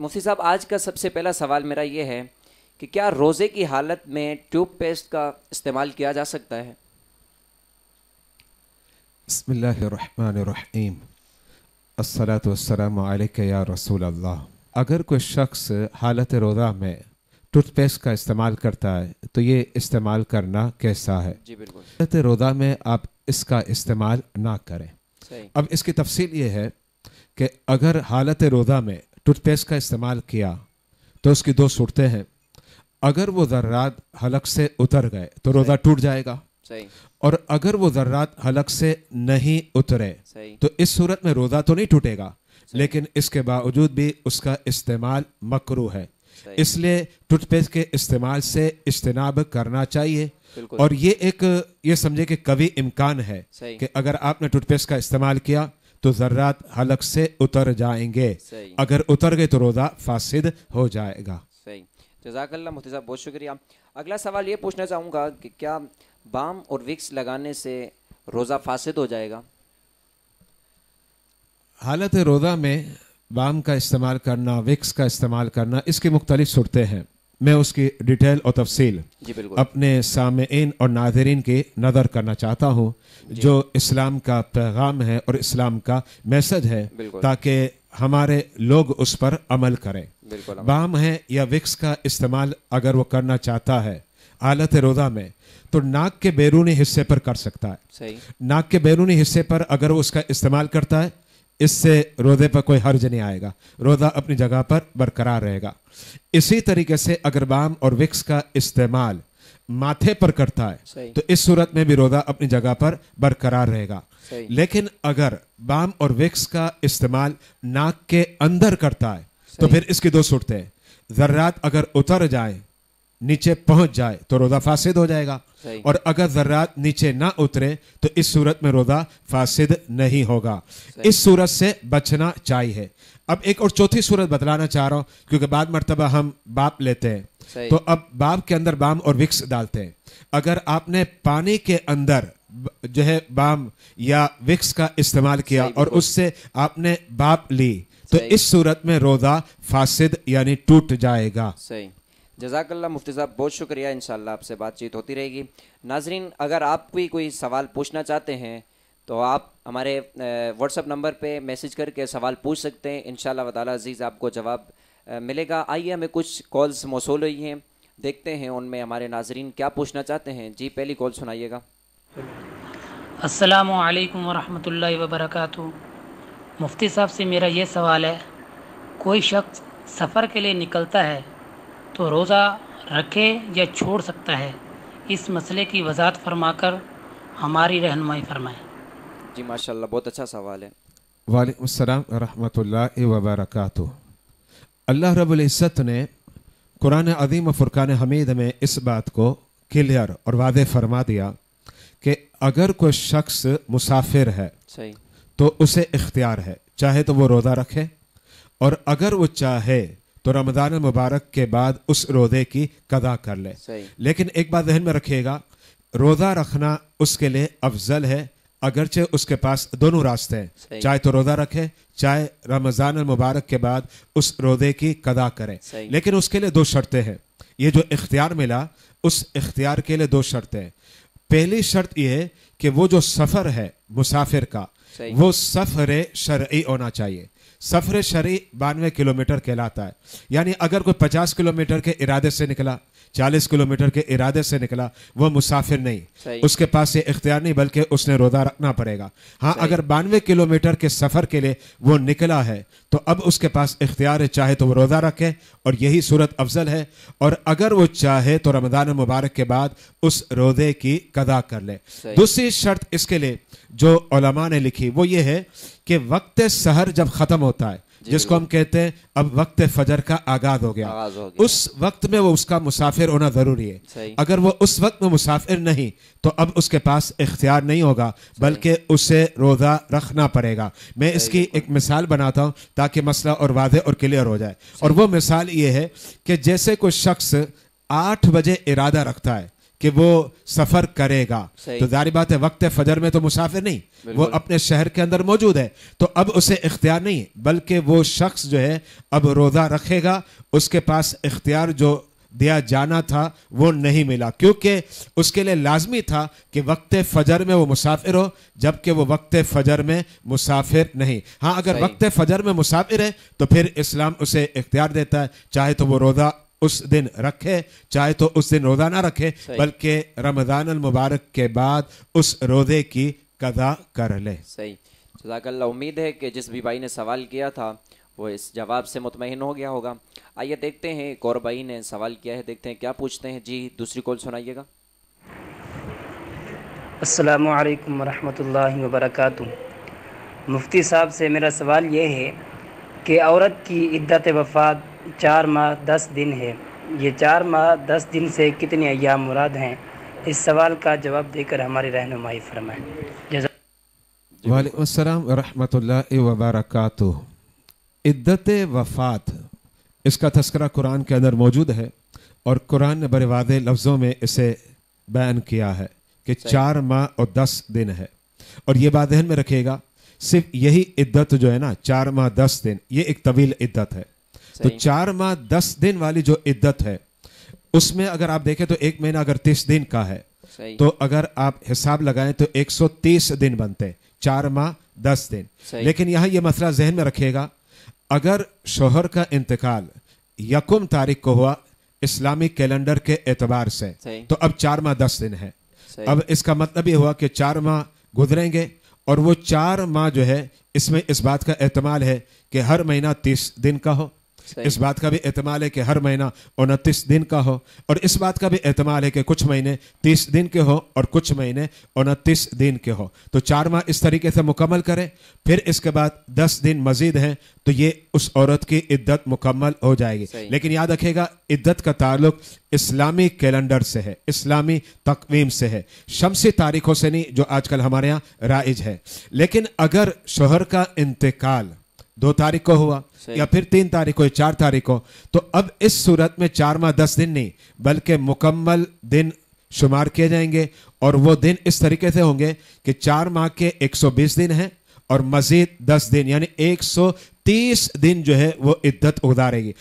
मुफ्ती साहब, आज का सबसे पहला सवाल मेरा ये है कि क्या रोज़े की हालत में ट्यूब पेस्ट का इस्तेमाल किया जा सकता है? बिस्मिल्लाहिर्रहमानिर्रहीम, अस्सलातु वस्सलामु अलैका या रसूल अल्लाह। अगर कोई शख्स हालत रोज़ा में टूथपेस्ट का इस्तेमाल करता है तो ये इस्तेमाल करना कैसा है? जी बिल्कुल। हालत रोज़ा में आप इसका इस्तेमाल ना करें। सही। अब इसकी तफसील ये है कि अगर हालत रोज़ा में टूथपेस्ट का इस्तेमाल किया तो उसकी दो सूरतें हैं। अगर वो ज़र्रात हलक से उतर गए तो रोज़ा टूट जाएगा। सही। और अगर वो ज़र्रात हलक से नहीं उतरे तो इस सूरत में रोज़ा तो नहीं टूटेगा, लेकिन इसके बावजूद भी उसका इस्तेमाल मकरूह है। इसलिए टूथपेस्ट के इस्तेमाल से इज्तिनाब करना चाहिए। और ये समझे कि कभी इम्कान है कि अगर आपने टूथपेस्ट का इस्तेमाल किया तो ज़र्रात हलक से उतर जाएंगे। अगर उतर गए तो रोज़ा फासिद हो जाएगा। सही। जज़ाकल्लाह मुफ्ती साहब, बहुत शुक्रिया। अगला सवाल ये पूछना चाहूँगा कि क्या बाम और विक्स लगाने से रोज़ा फासिद हो जाएगा? हालत रोज़ा में बाम का इस्तेमाल करना, विक्स का इस्तेमाल करना, इसकी मुख्तलिफ सूरतें हैं। मैं उसकी डिटेल और तफसील अपने सामेईन और नाज़रीन की नज़र करना चाहता हूँ, जो इस्लाम का पैगाम है और इस्लाम का मैसेज है, ताकि हमारे लोग उस पर अमल करें। बाम है या विक्स का इस्तेमाल अगर वो करना चाहता है हालत रोज़ा में तो नाक के बैरूनी हिस्से पर कर सकता है। सही। नाक के बैरूनी हिस्से पर अगर वो उसका इस्तेमाल करता है, इससे रोज़े पर कोई हर्ज नहीं आएगा, रोज़ा अपनी जगह पर बरकरार रहेगा। इसी तरीके से अगर बाम और विक्स का इस्तेमाल माथे पर करता है तो इस सूरत में भी रोज़ा अपनी जगह पर बरकरार रहेगा। लेकिन अगर बाम और विक्स का इस्तेमाल नाक के अंदर करता है तो फिर इसकी दो सूरतें हैं। ज़र्रात अगर उतर जाए, नीचे पहुंच जाए तो रोज़ा फासिद हो जाएगा, और अगर ज़र्रात नीचे ना उतरे तो इस सूरत में रोज़ा फासिद नहीं होगा। इस सूरत से बचना चाहिए। अब एक और चौथी सूरत बतलाना चाह रहा हूँ, क्योंकि बाद मर्तबा हम बाप लेते हैं तो अब बाप के अंदर बाम और विक्स डालते हैं। अगर आपने पानी के अंदर जो है बाम या विक्स का इस्तेमाल किया और उससे आपने बाप ली तो इस सूरत में रोज़ा फासिद यानी टूट जाएगा। सही। जज़ाकल्लाह मुफ्ती साहब, बहुत शुक्रिया। इंशाअल्लाह आपसे बातचीत होती रहेगी। नाजरीन, अगर आप भी कोई सवाल पूछना चाहते हैं तो आप हमारे व्हाट्सएप नंबर पे मैसेज करके सवाल पूछ सकते हैं। इंशाअल्लाह व ताला अज़ीज़ आपको जवाब मिलेगा। आइए, हमें कुछ कॉल्स मौसूल हुई हैं, देखते हैं उनमें हमारे नाजरीन क्या पूछना चाहते हैं। जी, पहली कॉल सुनाइएगा। अस्सलामु अलैकुम वरहमतुल्लाहि वबरकातुहू। मुफ्ती साहब से मेरा ये सवाल है, कोई शख्स सफ़र के लिए निकलता है तो रोज़ा रखे या छोड़ सकता है? इस मसले की वजाहत फरमाकर हमारी रहनुमाई फरमाएं। जी माशाल्लाह, बहुत अच्छा सवाल है। वालेकुम अस्सलाम रहमतुल्लाहि व बरकातुहू। अल्लाह रब्बुल इज़्ज़त ने कुरान अज़ीम व फुरकान हमीद में इस बात को क्लियर और वाज़ेह फरमा दिया कि अगर कोई शख्स मुसाफिर है सही तो उसे इख्तियार है, चाहे तो वो रोज़ा रखे, और अगर वो चाहे तो रमज़ान मुबारक के बाद उस रोज़े की कदा कर ले। लेकिन एक बात ज़हन में रखिएगा, रोज़ा रखना उसके लिए अफजल है, अगरचे उसके पास दोनों रास्ते हैं, चाहे तो रोज़ा रखे, चाहे रमज़ान मुबारक के बाद उस रोज़े की कदा करे। लेकिन उसके लिए दो शर्तें हैं। ये जो इख्तियार मिला, उस इख्तियार के लिए दो शर्तें हैं। पहली शर्त यह है कि वो जो सफ़र है मुसाफिर का, वो सफ़र शरई होना चाहिए। सफ़र शरई 92 किलोमीटर कहलाता है। यानी अगर कोई 50 किलोमीटर के इरादे से निकला, 40 किलोमीटर के इरादे से निकला, वो मुसाफिर नहीं, उसके पास ये इख्तियार नहीं, बल्कि उसने रोज़ा रखना पड़ेगा। हाँ, अगर 92 किलोमीटर के सफ़र के लिए वो निकला है तो अब उसके पास इख्तियार है, चाहे तो वो रोज़ा रखे और यही सूरत अफजल है, और अगर वो चाहे तो रमज़ान मुबारक के बाद उस रोज़े की कदा कर ले। दूसरी शर्त इसके लिए जो उलमा ने लिखी वो ये है कि वक्त सहर जब ख़त्म होता है, जिसको हम कहते हैं अब वक्त फजर का आगाज हो गया, उस वक्त में वो उसका मुसाफिर होना जरूरी है। अगर वो उस वक्त में मुसाफिर नहीं तो अब उसके पास इख्तियार नहीं होगा, बल्कि उसे रोज़ा रखना पड़ेगा। मैं इसकी एक मिसाल बनाता हूँ ताकि मसला और वाज़ेह और क्लियर हो जाए। और वो मिसाल ये है कि जैसे कोई शख्स 8 बजे इरादा रखता है कि वो सफर करेगा, तो जाहिर बात है वक्त फजर में तो मुसाफिर नहीं, वो अपने शहर के अंदर मौजूद है, तो अब उसे इख्तियार नहीं, बल्कि वो शख्स जो है अब रोजा रखेगा, उसके पास इख्तियार जो दिया जाना था वो नहीं मिला, क्योंकि उसके लिए लाजमी था कि वक्त फजर में वो मुसाफिर हो, जबकि वो वक्त फजर में मुसाफिर नहीं। हाँ, अगर वक्त फजर में मुसाफिर है तो फिर इस्लाम उसे इख्तियार देता है, चाहे तो वो रोजा उस दिन रखे, चाहे तो उस दिन रोजा ना रखे, बल्कि रमजान अल मुबारक के बाद उस रोजे की कदा कर ले। सही, जज़ाकल्लाह। उम्मीद है कि जिस भी भाई ने सवाल किया था वो इस जवाब से मुतमईन हो गया होगा। आइए देखते हैं, एक और भाई ने सवाल किया है, देखते हैं क्या पूछते हैं। जी, दूसरी कॉल सुनाइएगा। अस्सलामु अलैकुम वरहमतुल्लाहि वबरकातुहू। मुफ्ती साहब से मेरा सवाल ये है कि औरत की इद्दत वफ़ात 4 माह 10 दिन है, ये 4 माह 10 दिन से कितने अय्याम मुराद हैं? इस सवाल का जवाब देकर हमारी रहनुमाई फरमाएं। वालेकुम अस्सलाम व रहमतुल्लाहि व बरकातुहू। इद्दत वफ़ात, इसका तज़किरा कुरान के अंदर मौजूद है और कुरान ने बड़े वाज़े लफ्ज़ों में इसे बयान किया है कि 4 माह और 10 दिन है। और ये बात ध्यान में रखिएगा, सिर्फ यही इद्दत जो है ना 4 माह 10 दिन, ये एक तवील इद्दत है। तो 4 माह 10 दिन वाली जो इद्दत है उसमें अगर आप देखें तो एक महीना अगर 30 दिन का है तो अगर आप हिसाब लगाएं तो 130 दिन बनते हैं, 4 माह 10 दिन। लेकिन यहाँ ये मसला जहन में रखिएगा, अगर शोहर का इंतकाल 1 तारीख को हुआ इस्लामी कैलेंडर के एतबार से, तो अब 4 माह 10 दिन है। अब इसका मतलब ये हुआ कि 4 माह गुजरेंगे और वो 4 माह जो है इसमें इस बात का एहतमाल है कि हर महीना 30 दिन का हो, इस बात का भी एहतमाल है कि हर महीना 29 दिन का हो, और इस बात का भी एहतमाल है कि कुछ महीने 30 दिन के हो और कुछ महीने 29 दिन के हो। तो 4 माह इस तरीके से मुकम्मल करें, फिर इसके बाद 10 दिन मजीद हैं तो ये उस औरत की इद्दत मुकम्मल हो जाएगी। लेकिन याद रखिएगा, इद्दत का ताल्लुक इस्लामी कैलेंडर से है, इस्लामी तकवीम से है, शमसी तारीखों से नहीं जो आजकल हमारे यहाँ राइज है। लेकिन अगर शोहर का इंतकाल 2 तारीख को हुआ या फिर 3 तारीख को या 4 तारीख को, तो अब इस सूरत में 4 माह 10 दिन नहीं बल्कि मुकम्मल दिन शुमार किए जाएंगे, और वो दिन इस तरीके से होंगे कि 4 माह के 120 दिन हैं और मजीद 10 दिन, यानी 130 दिन जो है वो इद्दत गुजारेगी।